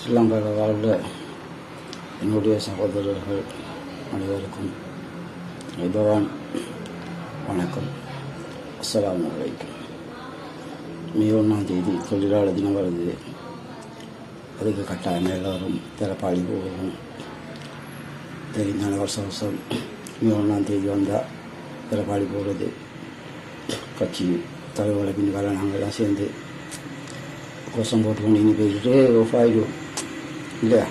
ஸ்ரீலங்காவில் வாழ்ந்த என்னுடைய சகோதரர்கள் அனைவருக்கும் பகவான் வணக்கம். அஸ்ஸலாமு அலைக்கும். மே 1ஆம் தேதி தொழிலாளர் தினம் வருது. அதுக்கு கட்டாயம் எல்லோரும் பிறப்பாளி போகணும். தெரிந்தான வருஷம் மே 1ஆம் தேதி வந்தால் பிறப்பாளி போகிறது. கட்சி தலைவர்களை பின்னால் நாங்கள்லாம் சேர்ந்து கோஷம் போட்டு கொண்டு இனி போய்கிட்டு ஆஃப் ஆகிடும் இல்லையா?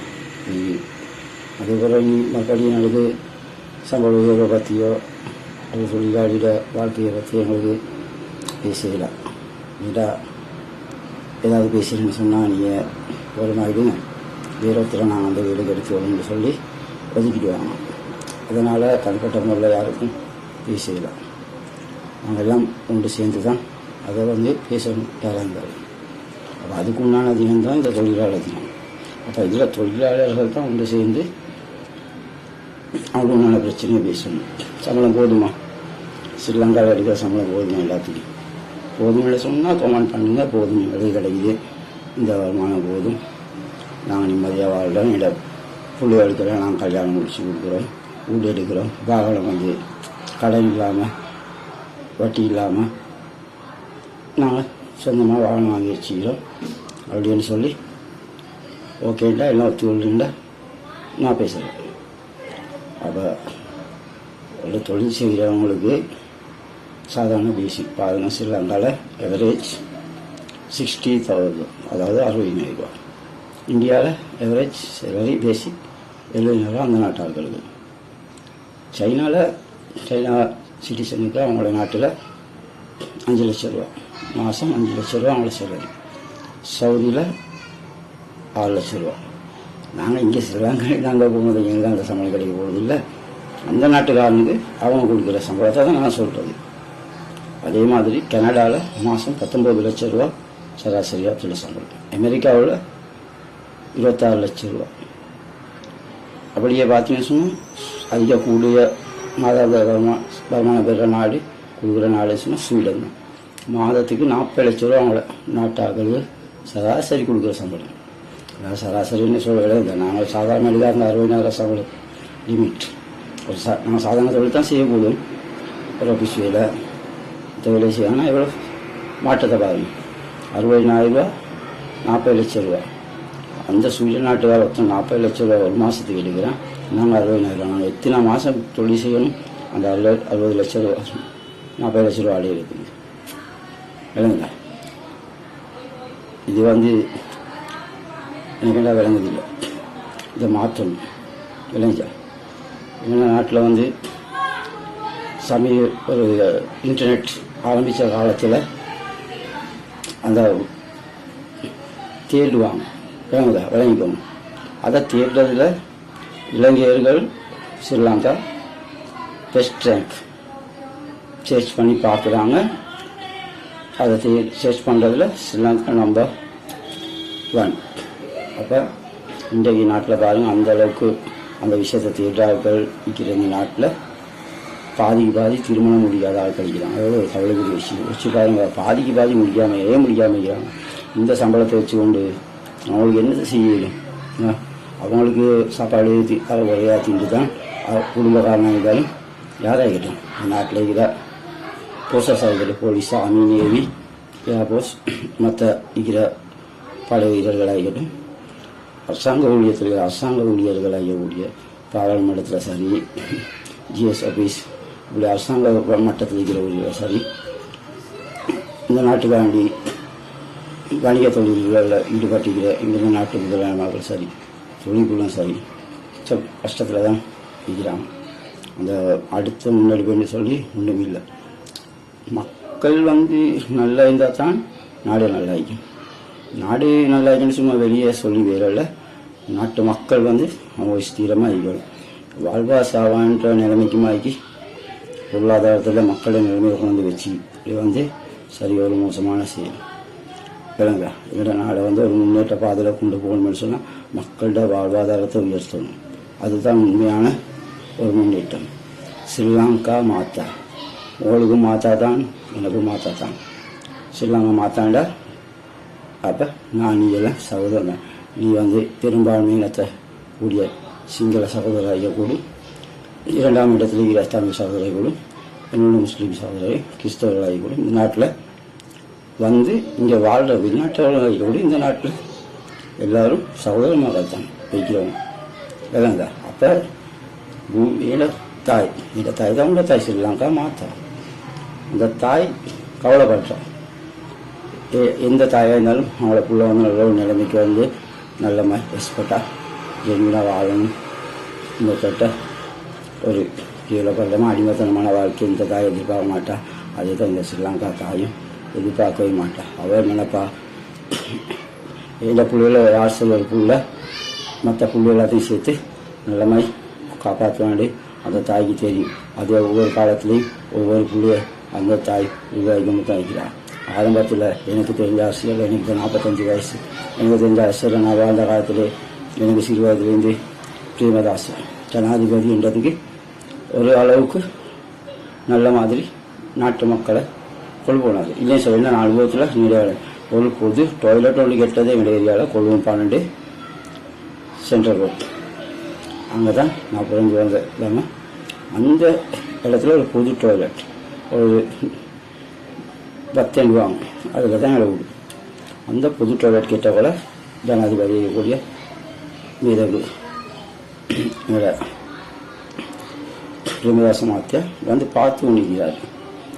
அதுக்கப்புறம் மறுபடியும் எங்களுக்கு சம்பள உயர்வை பற்றியோ அது தொழிலாளியோட வாழ்க்கையை பற்றி எங்களுக்கு பேசலாம். நீடா ஏதாவது பேசுகிறேன்னு சொன்னால் நீங்கள் வருமாயிடுங்க, வேறு ஒருத்தரை நாங்கள் அந்த வேலைக்கு எடுத்து வரணும்னு சொல்லி ஒதுக்கிடுவாங்க. அதனால் தனிப்பட்ட முறையில் யாருக்கும் பேசலாம். நாங்கள்லாம் ஒன்று சேர்ந்து தான் அதை பேசணும் யாராக இருந்தாலும். அப்போ அதுக்கு உண்டான தினம்தான் இந்த தொழிலாளர் தினம். அப்போ இதில் தொழிலாளர்கள் தான் ஒன்று சேர்ந்து அவங்களுக்கு உண்டான பிரச்சனையை பேசணும். சம்பளம் போதுமா? ஸ்ரீலங்காவில் எடுக்கிற சம்பளம் போதுமா? எல்லாத்துக்கும் போதும்னு சொன்னால் கமெண்ட் பண்ணுங்க. போதும், விலை கிடைக்குது, இந்த வருமானம் போதும், நாங்கள் நிம்மதியாக வாழ்கிறோம், என்னோட புள்ளி எடுக்கிறோம், நாங்கள் கல்யாணம் முடிச்சு கொடுக்குறோம், வீடு எடுக்கிறோம், வாகனம் கடன் இல்லாமல் வட்டி இல்லாமல் நாங்கள் சொந்தமாக வாகனம் வாங்கி வச்சுக்கிறோம் அப்படின்னு சொல்லி ஓகேண்டா எல்லாம் ஒத்துக்கொள்ளுண்டா நான் பேசுகிறேன். அப்போ ஒரு தொழில் செய்கிறவங்களுக்கு சாதாரண பேசிக் பாருங்கள். ஸ்ரீலங்காவில் எவரேஜ் 60,000, அதாவது 60,000 ரூபா. இந்தியாவில் எவரேஜ் சேலரி பேசிக் 70,000 அந்த நாட்டு ஆட்களுக்கு. சைனா சிட்டிசனுக்கு அவங்களோட நாட்டில் 5 லட்சம் ரூபா மாதம், 5 லட்சம் ரூபா அவங்கள சேலரி. சவுதியில் 6 லட்சம் ரூபா. நாங்கள் இங்கே ஸ்ரீலங்காவில் நாங்கள் போகும்போது எங்களுக்கு அந்த சம்பளம் கிடைக்க போகிறது இல்லை. அந்த நாட்டுக்காரனுக்கு அவங்க கொடுக்குற சம்பளத்தை தான் நான் சொல்கிறது. அதே மாதிரி கனடாவில் மாதம் 19 லட்சம் ரூபா சராசரியாக தொழில் சம்பளம். அமெரிக்காவில் 26 லட்சம் ரூபா. அப்படியே பார்த்தீங்கன்னு சொன்னால் அதிக கூடிய மாதாந்திர வருமானம் பெறுற நாடு கொடுக்குற நாடு சொன்னால் ஸ்வீடன் தான். மாதத்துக்கு 40 லட்சம் ரூபா அவங்கள நாட்டாக்கள் சராசரி கொடுக்குற சம்பளம். அதாவது சராசரின்னு சொல்ல கிடையாது. நாங்கள் சாதாரண எளிதாக இருந்த 60,000 சம்பளம் லிமிட். ஒரு நாங்கள் சாதாரண தொழில் தான் செய்யக்கூடும். ஒரு ஆஃபீஸ் வேலை இந்த வேலை செய்யணும்னா எவ்வளோ மாற்றத்தை பாருங்கள். 60,000 ரூபா 40 லட்சம் ரூபா. அந்த ஸ்வீடன் நாட்டுக்கார ஒருத்தன் 40 லட்சம் ரூபா ஒரு மாதத்துக்கு எடுக்கிறேன். நாங்கள் 60,000 ரூபா. நாங்கள் எத்தனை மாதம் தொழில் செய்யணும்? அந்த 60 லட்சம் ரூபா 40 லட்சம் ரூபா அடைய இருக்குது. விளங்குதா? இது எனக்கு எல்லாம் விளங்குதில்லை. இதை மாற்றணும். விளங்குச்சா? எங்கள் நாட்டில் ஒரு இன்டர்நெட் ஆரம்பித்த காலத்தில் அந்த தேடுவாங்க. விளங்குதா? விளங்கிக்கோங்க. அதை தேடுறதில் இலங்கையர்கள் ஸ்ரீலங்கா பெஸ்ட் ரேங்க் சர்ச் பண்ணி பார்க்குறாங்க. அதை சர்ச் பண்ணுறதுல ஸ்ரீலங்கா நம்பர் 1. அப்போ இன்றைக்கு நாட்டில் பாருங்கள், அந்த அளவுக்கு அந்த விஷயத்தை தேடுறார்கள் இருக்கிற இந்த நாட்டில் பாதிக்கு பாதி திருமணம் முடியாத ஆள் கழிக்கிறாங்க. அவ்வளோ ஒரு கவலைக்குரிய விஷயம். வச்சு பாருங்க, பாதிக்கு பாதி முடிக்காமல் இருக்கிறாங்க. இந்த சம்பளத்தை வச்சுக்கொண்டு அவங்களுக்கு என்னத்தை செய்யணும்? அவங்களுக்கு சாப்பாடு அதை உரையாக திண்டு தான் குடும்பக்காரனாக இருந்தாலும் யாராகிட்டோம் நாட்டில் இருக்கிற போஸ்டர்ஸ் ஆகிக்கிற போலீஸ், ஆர்மி, நேவி, ஏர்போர்ஸ், மற்ற இருக்கிற படை வீரர்களாகிக்கட்டும், அரசாங்க ஊழியர்களாகக்கூடிய பாராளுமன்றத்தில் சரி, ஜிஎஸ் ஆஃபீஸ், இப்படி அரசாங்க மட்டத்தில் இருக்கிற ஊழியர்கள் சரி, இந்த நாட்டுக்காண்டி வணிக தொழில்களில் ஈடுபட்டிருக்கிற இந்த நாட்டு முதலாளிமார்கள் சரி, தொழில்களும் சரி, கஷ்டத்தில் தான் இருக்கிறாங்க. அந்த அடுத்த முன்னெடுப்புன்னு சொல்லி ஒன்றும் இல்லை. மக்கள் நல்லா இருந்தால் தான் நாடு நல்லா இருக்கும். நாடு நல்லா இருக்குன்னு சும்மா வெளியே சொல்லி வேறல்ல. நாட்டு மக்கள் அவங்க ஸ்திரமாக இருக்கணும். வாழ்வா சாவான்ற நிலைமைக்குமாக்கி பொருளாதாரத்தில் மக்களோட நிலைமையை கொண்டு வச்சு இது சரி ஒரு மோசமான செயல். விளங்க எங்களோட நாடை ஒரு முன்னேற்ற பாதையில் கொண்டு போகணும்னு சொன்னால் மக்களோட வாழ்வாதாரத்தை உயர்த்தணும். அதுதான் உண்மையான ஒரு முன்னேற்றம். ஸ்ரீலங்கா மாத்தா உங்களுக்கும் மாத்தா தான், எனக்கும் மாத்தா தான். ஸ்ரீலங்கா மாத்தாண்டா அப்போ நான் நீங்களாம் சகோதரன். நீ பெரும்பான்மையினத்தை கூடிய சிங்கள சகோதரர்கள் கூடும், 2ஆம் இடத்துல ஈழத்தமிழ் சகோதரர்கள் கூடும், இன்னொன்று முஸ்லீம் சகோதரர்கள் கிறிஸ்தவர்களாகி கூடும். இந்த நாட்டில் இங்கே வாழ்கிற வெளிநாட்டவர்களாகி கூட இந்த நாட்டில் எல்லாரும் சகோதரமாக தான் வைக்கிறவங்க இல்லைங்க. அப்போ பூமியில் தாய், இந்த தாய் தான் உங்களோட தாய், ஸ்ரீலங்கா மாத்தா. அந்த தாய் கவலைப்படுறான். எந்த தாயாக இருந்தாலும் அவங்கள பிள்ளை நல்ல ஒரு நிலைமைக்கு நல்ல ரெஸ்பெக்டாக ஜென்மனாக வாழணும். இன்னொருத்த ஒரு கீழப்பட்டமாக அடிமத்தனமான வாழ்க்கை இந்த தாயை எதிர்பார்க்க மாட்டா. அதே தான் இந்த ஸ்ரீலங்கா தாயும் எதிர்பார்க்கவே மாட்டா. அவர் நினைப்பா, இந்த பிள்ளைகள யார் சொல்ல புள்ள மற்ற புள்ளை எல்லாத்தையும் சேர்த்து நல்ல மாதிரி காப்பாற்றுவாண்டு அந்த தாய்க்கு தெரியும். அது ஒவ்வொரு காலத்துலேயும் ஒவ்வொரு புள்ளைய அந்த தாய் உருவாக்கி தான் இருக்கிறார். ஆரம்பத்தில் எனக்கு தெரிஞ்ச அரசியல், எனக்கு 45 வயசு, எனக்கு தெரிஞ்ச அரசியல் நான் வாழ்ந்த காலத்தில் எனக்கு சிறு வயதுலேருந்து பிரேமதாஸ் ஜனாதிபதின்றதுக்கு ஒரு அளவுக்கு நல்ல மாதிரி நாட்டு மக்களை கொண்டு போனார். இல்லைன்னு சொல்ல நான் அனுபவத்தில் நிறைய ஒரு பொது டாய்லெட் ஒன்று கெட்டதே எங்கள் ஏரியாவில் கொள்ளும் 12 சென்ட்ரல் ரோட், அங்கே தான் நான் புரிஞ்சு வந்தேன். இல்லாமல் அந்த இடத்துல ஒரு பொது டாய்லெட் ஒரு 10 ரூபாங்க, அதில் தான் எங்களை விடும். அந்த பொது டாய்லெட் கிட்ட கூட ஜனாதிபதி கூடிய மீதகு எங்களை பிரேமதாச மாத்தியா பார்த்து உணிக்கிறார்.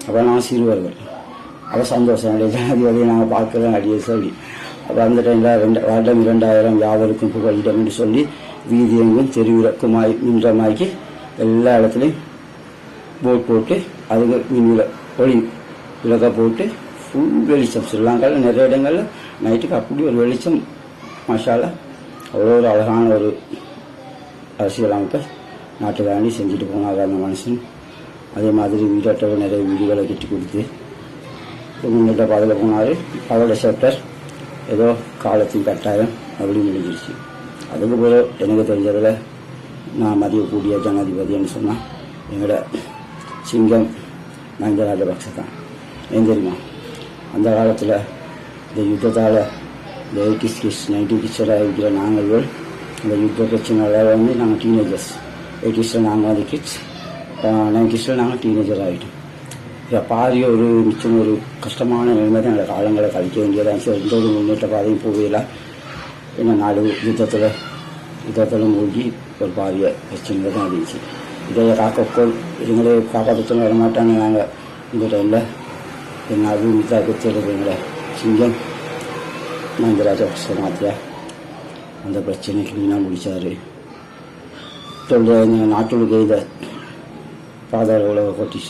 அப்போ நான் சிறுவர்கள், அப்போ சந்தோஷம், ஜனாதிபதியை நாங்கள் பார்க்குறோம் அடியே சொல்லி. அப்போ அந்த டைமில் வருடம் 2000 யாவருக்கும் புகழிடம் என்று சொல்லி வீதி எங்கும் தெருவிறக்குமாய் மின்றமாக்கி எல்லா இடத்துலையும் போட் போட்டு அதுக்கு மின்னில் ஒளி விளக்க போட்டு ஃபுல் வெளிச்சம். ஸ்ரீலங்காவில் நிறைய இடங்களில் நைட்டுக்கு அப்படி ஒரு வெளிச்சம். மஷாலா அவ்வளோ ஒரு அழகான ஒரு அரசியல் அமைப்பை நாட்டுக்காண்டி செஞ்சுட்டு போனாங்க அந்த மனுஷன். அதே மாதிரி வீட்டோட நிறைய வீடுகளை கட்டி கொடுத்து முன்னிட்ட பாதையில் போனார். அதோட செப்டர் ஏதோ காலத்தின் கட்டாயம் அப்படி முடிஞ்சிருச்சு. அதுக்கு போல எனக்கு தெரிஞ்சதில் நான் மதியக்கூடிய ஜனாதிபதினு சொன்னால் எங்களோட சிங்கம் மஹிந்த ராஜபக்ச தான். ஏன் தெரியுமா, அந்த காலத்தில் இந்த யுத்தத்தால் இந்த 80s கிட்ஸ் 90 கிட்ஸாக இருக்கிற நாங்கள் இந்த யுத்த பிரச்சனையால் நாங்கள் டீனேஜர்ஸ், 80ஸில் நாங்கள் கிட்ஸ், 90ஸில் நாங்கள் டீனேஜர் ஆகிட்டோம். இதை பாரிய ஒரு மிச்சம் ஒரு கஷ்டமான நிலைமை தான் எங்களை காலங்களை கழிக்க வேண்டியதான். எந்த ஒரு முன்னேற்ற பாதையும் போகல. ஏன்னா 4 யுத்தத்தில் மூழ்கி ஒரு பாரிய பிரச்சனைகள் தான் இருந்துச்சு. இதை காக்கோள் இதுங்களே காப்பாற்றணும் வர மாட்டாங்க. நாங்கள் இந்த டைமில் என்ன இதாக கொடுத்துருக்குங்கள சிங்கம் மஹிந்த ராஜபக்ச மாத்தியா அந்த பிரச்சனை கிளீனாக முடித்தார். நாட்டுக்கு இதை பாதாள உலக கொட்டி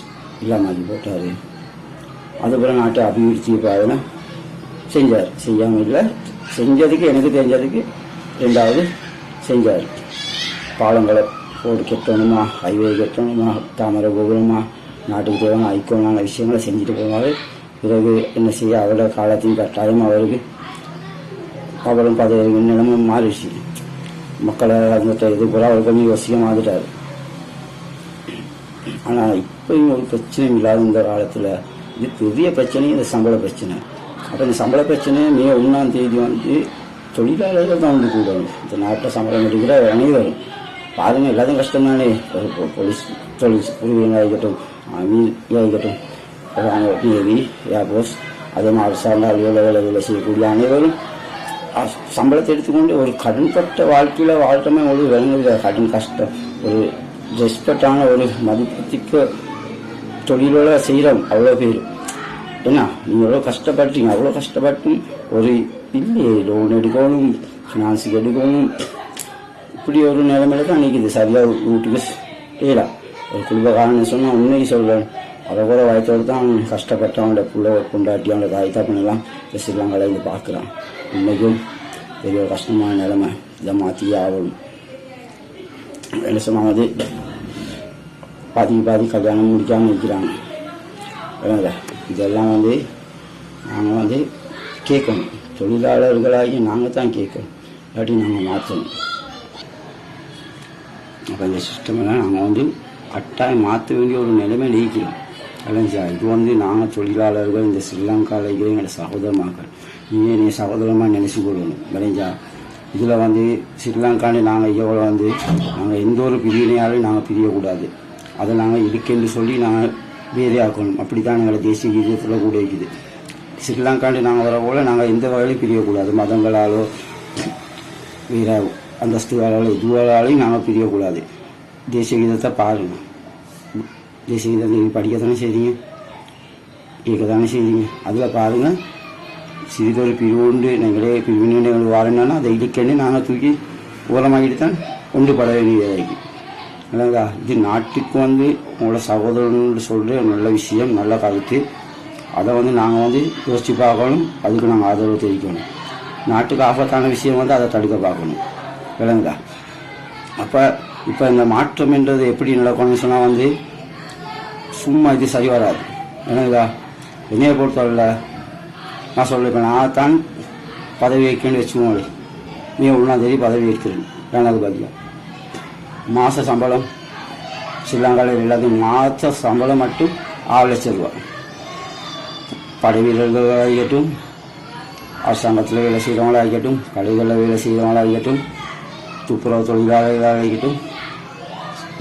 இல்லாமல் போட்டார். அதுக்கப்புறம் நாட்டை அபிவிருத்தி பாதனை செஞ்சார். செய்யாமல் இல்லை, செஞ்சதுக்கு எனக்கு தெரிஞ்சதுக்கு 2வது செஞ்சார். பாலங்களை போட்டு கட்டணுமா, ஹைவே கட்டணுமா, தாமரை கோபுரமா, நாட்டுக்கு தேவையான ஐக்கோனான விஷயங்களை செஞ்சுட்டு போவார். பிறகு என்ன செய்ய, அவரோட காலத்தையும் கட்டாயம் அவருக்கு அவரும் பதவி நிலைமை மாறிடுச்சு. மக்களை அந்த இது போல அவர் கொஞ்சம் யோசிக்க மாறிட்டார். ஆனால் இப்போயும் ஒரு பிரச்சனையும் இல்லாத இந்த காலத்தில் இது பெரிய பிரச்சனை, இந்த சம்பள பிரச்சனை. அப்போ இந்த சம்பள பிரச்சனை மே 1ஆம் தேதி தொழிலாளர்கள் தான் கூடணும். இந்த நாட்டில் சம்பளம் எடுக்கிற அனைவரும் பாருங்கள், எல்லாத்தையும் கஷ்டம் தானே. போலீஸ் தொழில் பிரிவினராகட்டும், ஆகிக்கட்டும், நேவி, ஏர்போர்ஸ், அதே மாதிரி அரசாங்க அலுவலக வேலை செய்யக்கூடிய அனைவரும் சம்பளத்தை எடுத்துக்கொண்டு ஒரு கடன்பட்ட வாழ்க்கையில் வாழ்க்கைமே ஒரு விளங்குது. கடன் கஷ்டம், ஒரு ரெஸ்பெக்டான ஒரு மதிப்பத்திக்க தொழிலோட செய்கிறோம் அவ்வளோ பேர். ஏன்னா நீங்கள் எவ்வளோ கஷ்டப்பட்டீங்க, அவ்வளோ கஷ்டப்பட்டு ஒரு இல்லையே லோன் எடுக்கணும், ஃபினான்ஸுக்கு எடுக்கணும், இப்படி ஒரு நிலைமையில தான் நிற்கிது. சரியாக வீட்டுக்கு ஏலாம் ஒரு குடும்பக்காரன்னு சொன்னால் உண்மையை சொல்கிறேன். அதை கூட வயத்தோடு தான் கஷ்டப்பட்டவங்களோட பிள்ளை கொண்டாட்டி அவங்களோட தாய்த்தா பண்ணலாம் ஸ்ரீலங்காவில் இதை பார்க்குறான். இன்றைக்கும் பெரிய ஒரு கஷ்டமான நிலைமை. இதை மாற்றியே ஆகணும். என்ன சொன்னாவது பாதி கல்யாணம் முடிக்காமல் இருக்கிறாங்க. இதெல்லாம் நாங்கள் கேட்கணும். தொழிலாளர்களாகி நாங்கள் தான் கேட்கணும், இல்லாட்டி நாங்கள் மாற்றணும். அப்போ இந்த சிஸ்டமெல்லாம் நாங்கள் கட்டாயம் மாற்ற வேண்டிய ஒரு நிலைமை நீக்கிறோம். இல்லைங்க, இது நாங்கள் தொழிலாளர்கள் இந்த ஸ்ரீலங்காவில் இருக்கிற எங்களோட சகோதரமாக நீங்கள் சகோதரமாக நினைச்சு கொள்ளணும். விளைஞ்சா இதில் வந்து ஸ்ரீலங்காண்டு நாங்கள் எவ்வளோ வந்து நாங்கள் எந்த ஒரு பிரிவினையாலும் நாங்கள் பிரியக்கூடாது. அதை நாங்கள் இருக்குன்னு சொல்லி நாங்கள் வேறே ஆக்கணும். அப்படி தான் எங்களை தேசிய கீதத்தில் கூட இருக்குது. ஸ்ரீலங்காண்டு நாங்கள் வர போல் நாங்கள் எந்த வகையிலும் பிரியக்கூடாது. மதங்களாலோ வேறு அந்தஸ்துகளாலோ இதுவாலையும் நாங்கள் பிரியக்கூடாது. தேசிய கீதத்தை பாருங்கள். தேசிய கீதத்தை நீங்கள் படிக்கத்தானே செய்றீங்க, கேட்கத்தானே செய்றீங்க. அதில் பாருங்கள், சிறிதொரு பிரிவுண்டு நீங்களே பிரிவினை வரணுன்னா அதை இடிக்கன்னு நாங்கள் தூக்கி ஓரமாகிட்டு தான் ஒன்றுபட வேண்டியதாகி இல்லைங்களா. இது நாட்டுக்கு வந்து உங்களோட சகோதரன் சொல்கிற நல்ல விஷயம், நல்ல கருத்து. அதை வந்து நாங்கள் வந்து யோசித்து பார்க்கணும், அதுக்கு நாங்கள் ஆதரவு தெரிவிக்கணும். நாட்டுக்கு ஆபத்தான விஷயம் வந்து அதை தடுக்க பார்க்கணும் இல்லைங்களா. அப்போ இப்போ இந்த மாற்றம் என்றது எப்படி நடக்கணும்னு சொன்னால் வந்து சும்மா இது சரி வராது இல்லைங்களா. என்னையை பொறுத்தவரை நான் சொல்லியிருப்பேன், நான் தான் பதவி வைக்கணும்னு வச்சுக்கோங்க. நீ 1ஆம் தேதி பதவி ஏற்கிறேன். ரெண்டாவது பதிலாக மாத சம்பளம் ஸ்ரீலங்காவில் எல்லாத்தையும் மாத சம்பளம் மட்டும் 6 லட்சம் ரூபா. படை வீரர்களாக இருக்கட்டும், அரசாங்கத்தில் வேலை செய்கிறவங்களாக இருக்கட்டும், கடைகளில் வேலை செய்கிறவங்களாக இருக்கட்டும், துப்புரவு தொழிலாளர்களாக இருக்கட்டும்,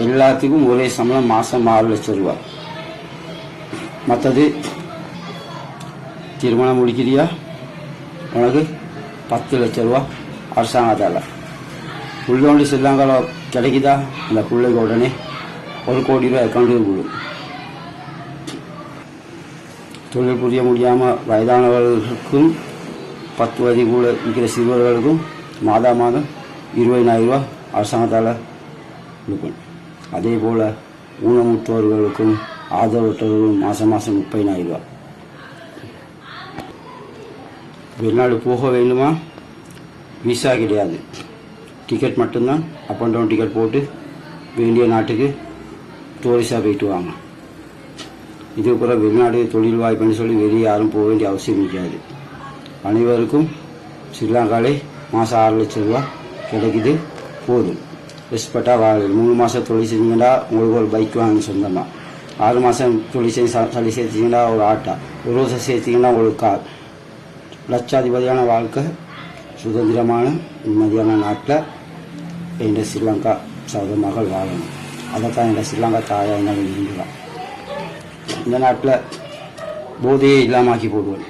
எல்லாத்துக்கும் ஒரே சம்பளம் மாதம் 6 லட்சம் ரூபா. மற்றது திருமணம் முடிக்கிறியா உனக்கு 10 லட்சம் ரூபா அரசாங்கத்தால். புள்ளோண்டி ஸ்ரீலங்காவில் கிடைக்குதா, அந்த பிள்ளைக்கு உடனே 1 கோடி ரூபா அக்கௌண்ட்டுக்கு விடும். தொழில் புரிய முடியாமல் வயதானவர்களுக்கும் 10 வயது கூட இருக்கிற சிறுவர்களுக்கும் மாதம் 20,000 ரூபா அரசாங்கத்தால் கொடுக்கணும். அதே போல் ஊனமுற்றோர்களுக்கும் ஆதரவற்றவர்களும் மாதம் 30,000 ரூபா. வெளிநாடு போக வேண்டுமா, விசா கிடையாது, டிக்கெட் மட்டும்தான். அப் அண்ட் டவுன் டிக்கெட் போட்டு வேண்டிய நாட்டுக்கு டூரிஸ்டாக போயிட்டு வாங்க. இது கூட வெளிநாடு தொழில் வாய்ப்புன்னு சொல்லி வெளியே யாரும் போக வேண்டிய அவசியம் இருக்காது. அனைவருக்கும் ஸ்ரீலங்காவிலே மாதம் 6 லட்சம் ரூபா கிடைக்குது, போதும். ரெஸ்பெக்டாக வாழ 3 மாதம் தொழில் செஞ்சீங்கன்னா உங்களுக்கு ஒரு பைக் வாங்க சொந்தமாக, 6 மாதம் தொழில் சளி சேர்த்திங்கன்னா ஒரு ஆட்டா, 1 வருஷம் சேர்த்திங்கன்னா உங்களுக்கு கார். லட்சாதிபதியான வாழ்க்கை, சுதந்திரமான நிம்மதியான நாட்டில் எங்கள் ஸ்ரீலங்கா சகோதர மகள் வாழணும். அதைத்தான் எங்கள் ஸ்ரீலங்கா தாயாக என்ன விரும்புகிறான். இந்த நாட்டில் போதையே இல்லாமாக்கி போடுவேன்.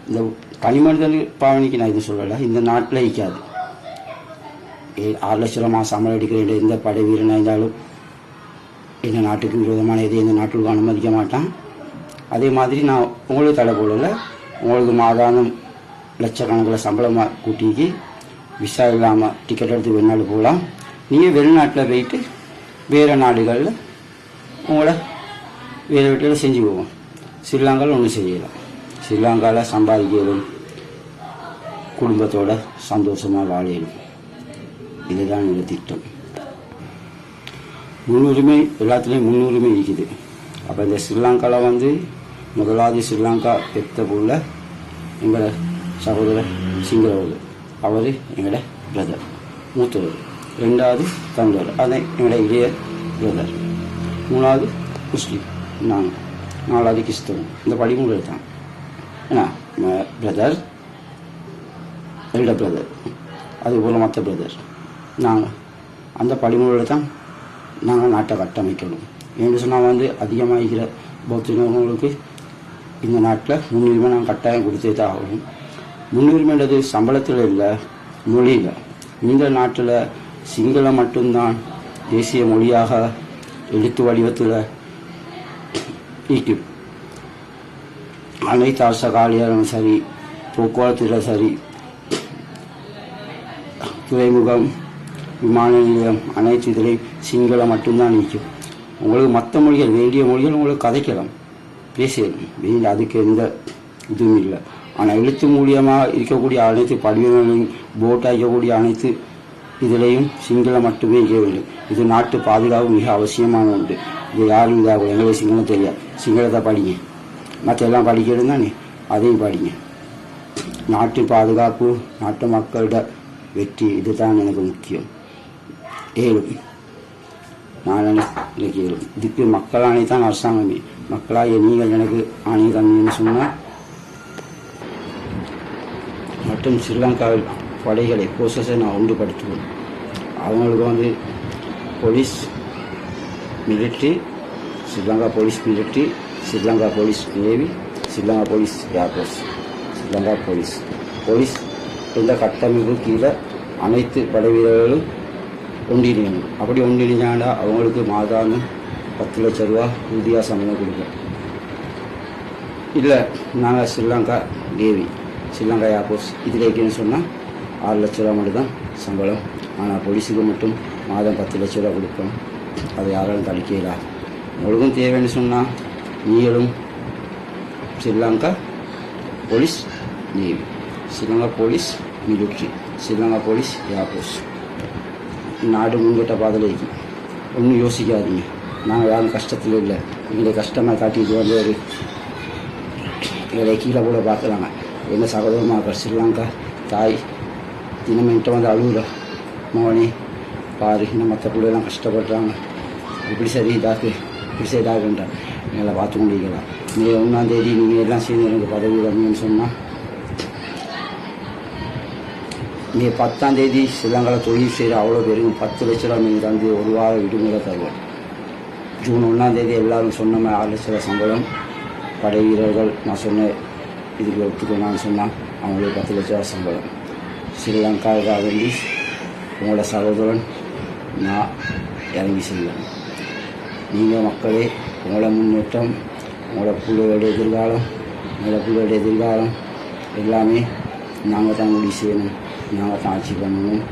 இந்த கனிமனிதன் பாவனைக்கு நான் இது சொல்லலை, இந்த நாட்டில் ஈக்காது. 6 லட்ச ரூபா மாதம் சம்பளம் எடுக்கிற எந்த படை வீரனாக இருந்தாலும் எங்கள் நாட்டுக்கு விரோதமான எதையும் இந்த நாட்டுக்கு அனுமதிக்க மாட்டான். அதே மாதிரி நான் உங்களுக்கு தடை போடலை. உங்களுக்கு மாதாந்தம் லட்சக்கணக்கில் சம்பளமாக கூட்டிக்கு விசா இல்லாமல் டிக்கெட் எடுத்து வெளிநாடு போகலாம். நீங்கள் வெளிநாட்டில் போயிட்டு வேறு நாடுகளில் உங்களை வேறு வீட்டில் செஞ்சு போவோம். ஸ்ரீலங்காவில் ஒன்றும் செய்யலாம். ஸ்ரீலங்காவில் சம்பாதிக்கணும், குடும்பத்தோட சந்தோஷமாக வாழணும். இதுதான் என்னோடய திட்டம். முன்னுரிமை எல்லாத்துலேயும் முன்னுரிமை இருக்குது. அப்போ இந்த ஸ்ரீலங்காவில் வந்து முதலாவது ஸ்ரீலங்கா பெற்ற புள்ள எங்களோட சகோதரர் சிங்களவர், அவர் எங்களோட பிரதர் மூத்தவர். 2வது தமிழர், அதை எங்களோட இளைய பிரதர். 3வது முஸ்லீம் நாங்கள். 4வது கிறிஸ்தவம். இந்த படிமுறை தான் ஏன்னா பிரதர், எல்டர் பிரதர், அதுபோல் மற்ற பிரதர். நாங்கள் அந்த படிமுறையில் தான் நாங்கள் நாட்டை கட்டமைக்கணும். ஏன்னு சொன்னால் வந்து அதிகமாக இருக்கிற பௌத்தினவங்களுக்கு இந்த நாட்டில் முன்னுரிமை நாங்கள் கட்டாயம் கொடுத்தே தான் ஆகணும். முன்னுரிமைன்றது சம்பளத்தில் இல்லை, மொழியில். இந்த நாட்டில் சிங்களம் மட்டும்தான் தேசிய மொழியாக எழுத்து வடிவத்தில் இருக்குது. அனைத்து அரச காலியாலும் சரி, போக்குவரத்தில் சரி, துறைமுகம், விமான நிலையம், அனைத்து இதிலையும் சிங்களம் மட்டும்தான் நிற்கும். உங்களுக்கு மற்ற மொழிகள், வேண்டிய மொழிகள் உங்களுக்கு கதைக்கலாம், பேசணும். வேண்டிய அதுக்கு எந்த இதுவும் இல்லை. ஆனால் எழுத்து மூலியமாக இருக்கக்கூடிய அனைத்து படிவங்களையும், போட்டாக இருக்கக்கூடிய அனைத்து இதிலையும் சிங்களம் மட்டுமே இருக்க வேண்டும். இது நாட்டு பாதுகாப்பு மிக அவசியமான ஒன்று. இது யாரும் இதாக எங்களுக்கு சிங்களம் தெரியாது. சிங்களத்தை படிங்க, மற்ற எல்லாம் படிக்கிறது தானே, அதையும் படிங்க. நாட்டு பாதுகாப்பு, நாட்டு மக்களோட வெற்றி, இதுதான் எனக்கு முக்கியம். ஏழும் நான் எனக்கு ஏழும். இதுக்கு மக்களாணி தான் அரசாங்கமே. மக்களாக நீங்கள் எனக்கு ஆணை தந்தீங்கன்னு சொன்னால் மட்டும் ஸ்ரீலங்காவில் படைகளை போர்ஸஸை நான் ஒன்றுபடுத்துவேன். அவங்களுக்கு வந்து police military, Sri Lanka police military, Sri Lanka police navy, Sri Lanka police air force, Sri Lanka police எந்த கட்டமைப்பு கீழே அனைத்து படை வீரர்களும் ஒன்றிணையணும். அப்படி ஒன்றிணைஞ்சாண்டா அவங்களுக்கு மாதாந்தம் 10 லட்சம் ரூபா ஊதியா சம்பளம் கொடுப்போம். இல்லை நாங்கள் ஸ்ரீலங்கா நேவி, ஸ்ரீலங்கா ஏர்போர்ஸ் இதில் இருக்கேன்னு சொன்னால் 6 லட்ச ரூபா மட்டும்தான் சம்பளம். ஆனால் போலீஸுக்கு மட்டும் மாதம் 10 லட்ச ரூபா கொடுப்போம். அதை யாராலும் தடுக்கலாம். உங்களுக்கும் தேவைன்னு சொன்னால் நீங்களும் Sri Lanka police navy, Sri Lanka police military, Sri Lanka police air force நாடு முன்கிட்ட பாதலைக்கு ஒன்றும் யோசிக்காதீங்க. நாங்கள் யாரும் கஷ்டத்தில் இல்லை. எங்களை கஷ்டமாக காட்டிட்டு வந்து ஒரு எங்களை கீழே கூட பார்க்கலாங்க. எங்கள் சகோதரமாக ஸ்ரீலங்கா தாய் தினமென்ட்டு வந்து அழுகுற மோனே பாரு இன்னும் மற்ற பிள்ளைலாம் கஷ்டப்படுறாங்க, இப்படி சரி இதாக்கு இப்படி சரி இதாகுன்றான். எங்களை பார்த்து கொண்டிருக்கலாம். மே 1ஆம் தேதி நீங்கள் எல்லாம் சேர்ந்து எனக்கு பதவி வரணும்னு சொன்னால் மே 10ஆம் தேதி ஸ்ரீலங்காவில் தொழில் செய்கிற அவ்வளோ பேருக்கு 10 லட்ச ரூபா நீங்கள் தந்து ஒரு வார விடுமுறை தருவோம். ஜூன் 1ஆம் தேதி எல்லோரும் சொன்ன மாதிரி 6 லட்ச ரூபா சம்பளம். படை வீரர்கள் நான் சொன்ன இதுக்கு ஒத்துக்கணும்னு சொன்னால் அவங்களுக்கு 10 லட்ச ரூபா சம்பளம். ஸ்ரீலங்காவுக்காக வேண்டி உங்களோட சகோதரன் நான் இறங்கி செய்வேன். நீங்கள் மக்களே உங்களோட முன்னேற்றம், உங்களோட பிள்ளைகளுடைய எதிர்காலம் எல்லாமே நாங்கள் தான் முடிவு செய்யணும், நாங்கள் தான் ஆட்சி பண்ணணும்.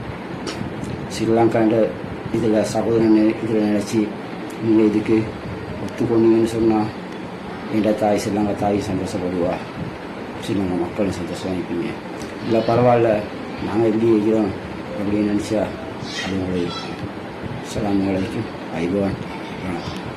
ஸ்ரீலங்காண்ட இதில் சகோதரன் இதில் நினச்சி நீங்கள் இதுக்கு ஒத்துக்கொண்டீங்கன்னு சொன்னால் என்ற தாய் ஸ்ரீலங்கா தாய் சந்தோஷப்படுவா, ஸ்ரீலங்கா மக்களும் சந்தோஷம் வாங்கிப்பீங்க. இல்லை பரவாயில்ல நாங்கள் எப்படி இருக்கிறோம் அப்படின்னு நினச்சா அது உங்களுக்கு அஸ்ஸலாமு அலைக்கும் ஐபவான் வணக்கம்.